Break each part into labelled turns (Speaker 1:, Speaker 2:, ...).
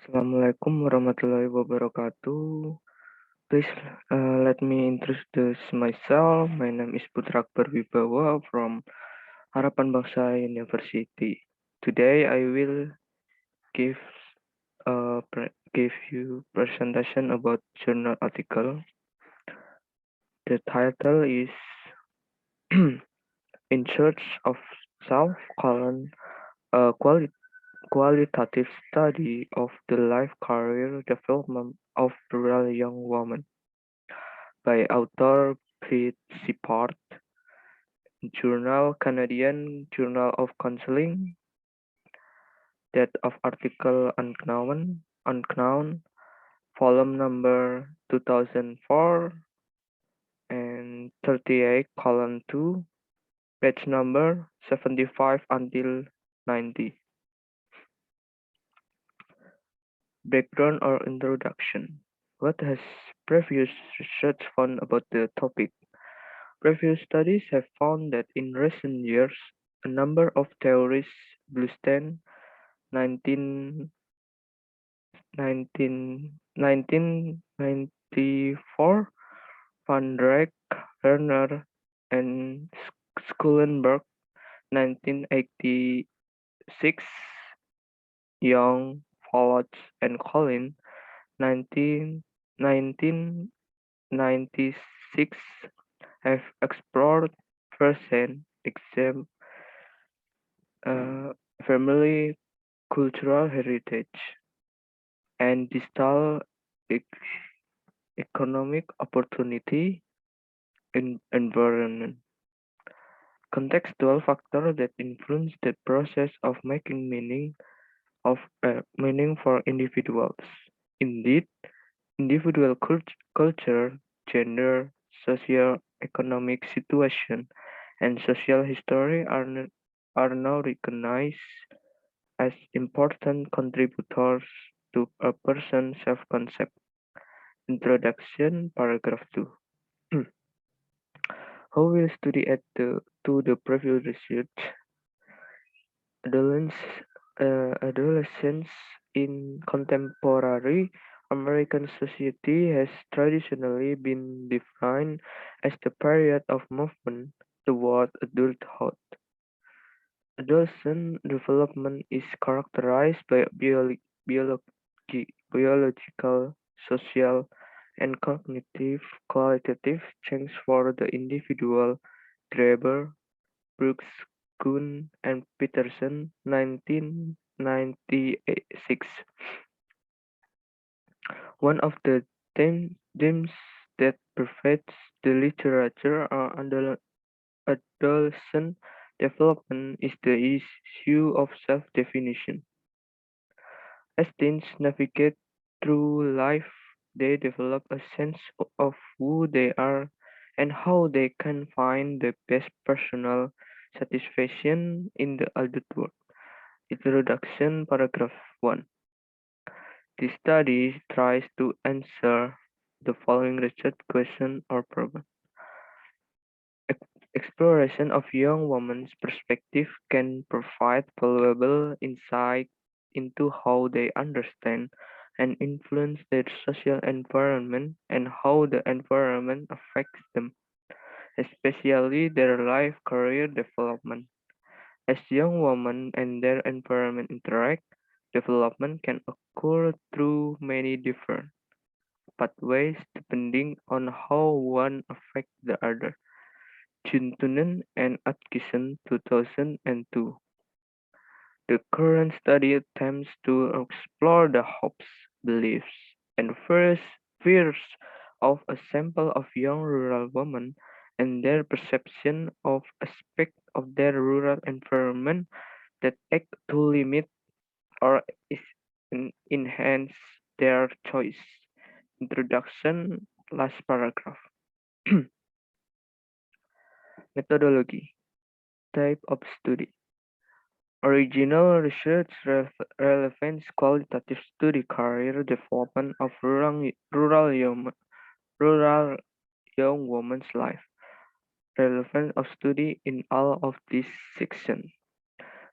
Speaker 1: Assalamualaikum warahmatullahi wabarakatuh. Please let me introduce myself. My name is Putra Akbar Wibawa from Harapan Bangsa University. Today I will give give you presentation about journal article. The title is In Search of Self: a qualitative study of the life career development of rural young women by author Pete Sippard, Journal Canadian Journal of Counseling, date of article unknown, volume number 2004 and 38 column 2, page number 75 until 90. Background or introduction. What has previous research found about the topic? Previous studies have found that in recent years, a number of theories, Bluestein (1994), Van Dijk, Lerner, and Schulenberg (1986), Young, Folot, and Collin (1996) have explored firsthand uh, family cultural heritage and distal economic opportunity in environment. Contextual factors that influence the process of making meaning for individuals. Indeed, individual culture, gender, socio-economic situation, and social history are now recognized as important contributors to a person's self-concept. Introduction, paragraph 2. How will study to the previous research? Adolescence, adolescence in contemporary American society has traditionally been defined as the period of movement toward adulthood. Adolescent development is characterized by biological, social, and cognitive qualitative change for the individual. Graeber, Brooks, Kuhn, and Peterson, 1996. One of the themes that pervades the literature on adolescent development is the issue of self-definition. As teens navigate through life, they develop a sense of who they are and how they can find the best personal satisfaction in the adult world. Introduction, paragraph 1. This study tries to answer the following research question or problem. Exploration of young women's perspective can provide valuable insight into how they understand and influence their social environment and how the environment affects them, especially their life career development. As young women and their environment interact, development can occur through many different pathways depending on how one affects the other. Juntunen and Atkinson, 2002. The current study attempts to explore the hopes, beliefs, and fears of a sample of young rural women and their perception of aspects of their rural environment that act to limit or enhance their choice. Introduction, last paragraph. Methodology, type of study. Original research relevance qualitative study career development of rural young women's life. Relevance of study in all of these sections.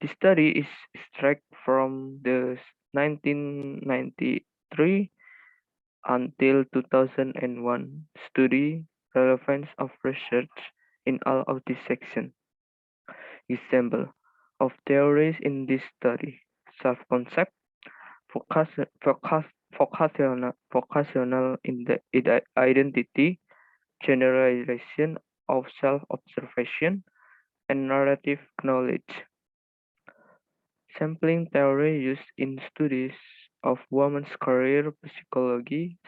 Speaker 1: The study is extracted from the 1993 until 2001 study relevance of research in all of this section. Example of theories in this study: self-concept, focus, focus, vocational identity, generalization of self-observation, and narrative knowledge. Sampling theory used in studies of women's career psychology.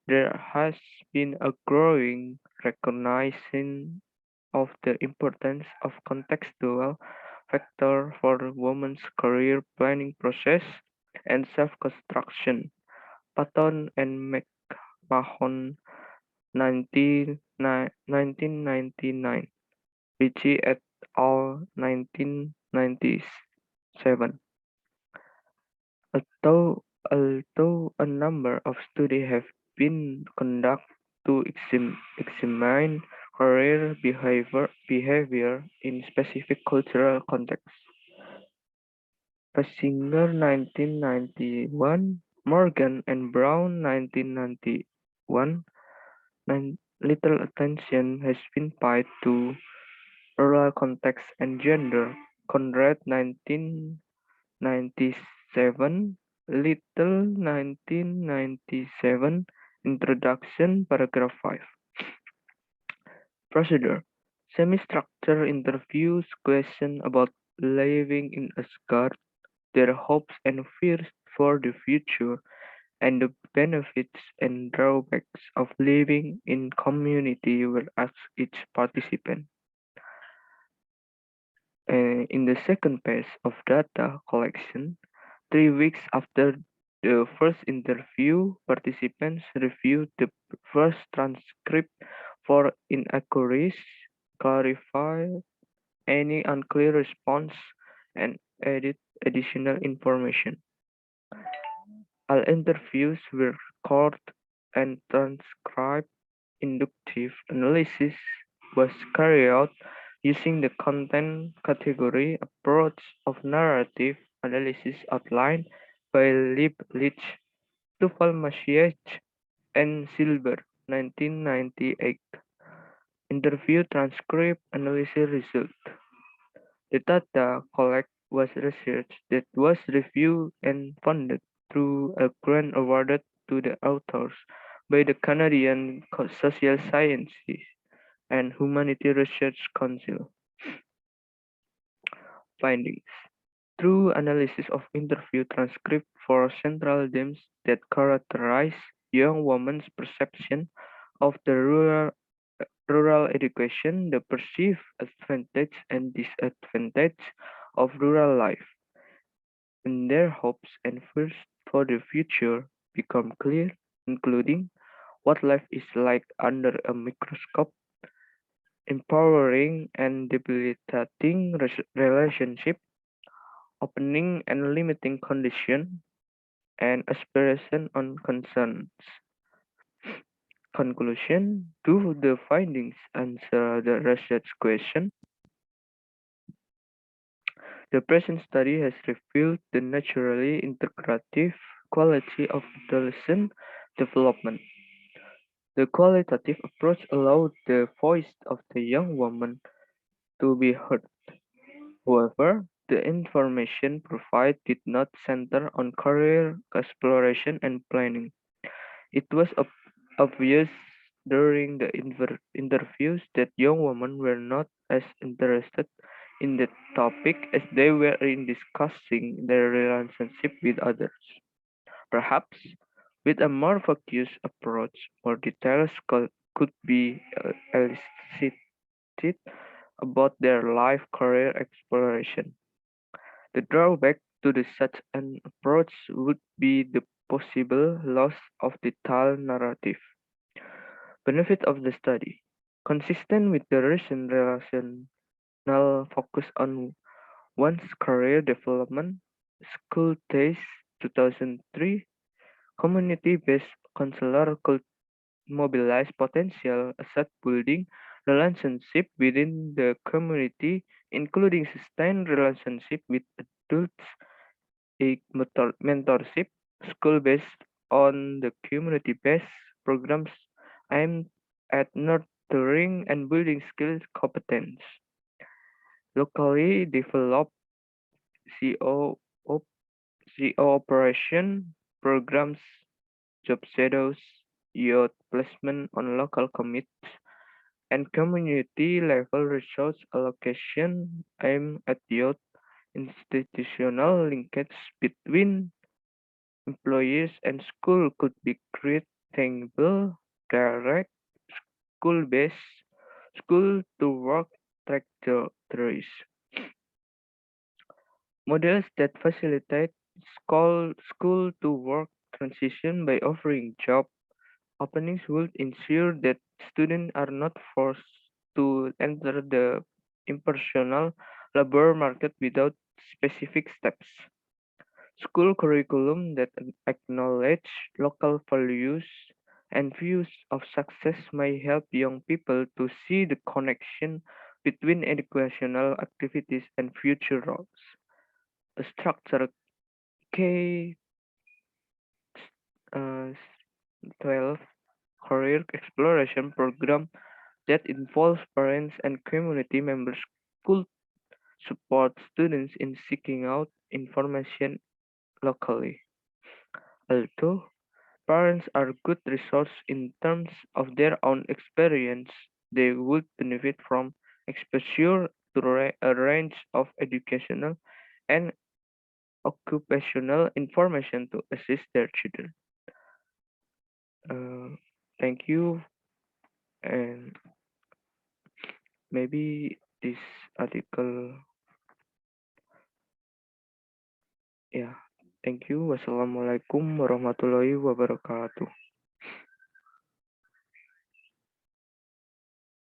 Speaker 1: There has been a growing recognition of the importance of contextual factor for women's career planning process and self-construction. Patton and McMahon 1999, Ritchie et al. 1997. Although a number of studies have been conducted to examine career behavior in specific cultural contexts, Basinger 1991, Morgan and Brown 1991, little attention has been paid to rural context and gender. Conrad 1997, Little 1997, Introduction, paragraph 5. Procedure: Semi-structured interviews question about living in Asgard, their hopes and fears for the future, and the benefits and drawbacks of living in community were asked each participant. In the second phase of data collection, 3 weeks after the first interview, participants reviewed the first transcript for inaccuracies, clarify any unclear response, and edit additional information. All interviews were recorded and transcribed. Inductive analysis was carried out using the content category approach of narrative analysis outlined by Lieblich, Tuffle-Maciej, and Silber, 1998. Interview transcript analysis result. The data collected was research that was reviewed and funded through a grant awarded to the authors by the Canadian Social Sciences and Humanity Research Council. Findings: Through analysis of interview transcripts for central themes that characterize young women's perception of the rural education, the perceived advantage and disadvantage of rural life, and their hopes and fears for the future become clear, including what life is like under a microscope, empowering and debilitating relationship, opening and limiting condition, and aspiration on concerns. Conclusion: Do the findings answer the research question? The present study has revealed the naturally integrative quality of adolescent development. The qualitative approach allowed the voice of the young woman to be heard. However, the information provided did not center on career exploration and planning. It was obvious during the interviews that young women were not as interested in the topic as they were in discussing their relationship with others. Perhaps, with a more focused approach, more details could be elicited about their life career exploration. The drawback to such an approach would be the possible loss of the tall narrative. Benefit of the study: Consistent with the recent relational focus on one's career development, School Days 2003, community-based counselor could mobilize potential asset-building relationship within the community, including sustained relationship with adults a mentorship school based on the community based programs aimed at nurturing and building skills competence. Locally developed CO, op- CO operation programs, job shadows, youth placement on local commits, and community level resource allocation aimed at youth institutional linkage between employees and school could be create tangible, direct, school-based, school-to-work trajectories. Models that facilitate school-to-work transition by offering job openings would ensure that students are not forced to enter the impersonal labor market without specific steps. School curriculum that acknowledge local values and views of success may help young people to see the connection between educational activities and future roles. A structured K 12 career exploration program that involves parents and community members could support students in seeking out information locally. Although parents are good resource in terms of their own experience, they would benefit from exposure to a range of educational and occupational information to assist their children. Uh, Thank you, and maybe this article, yeah. Thank you. Wassalamualaikum warahmatullahi wabarakatuh.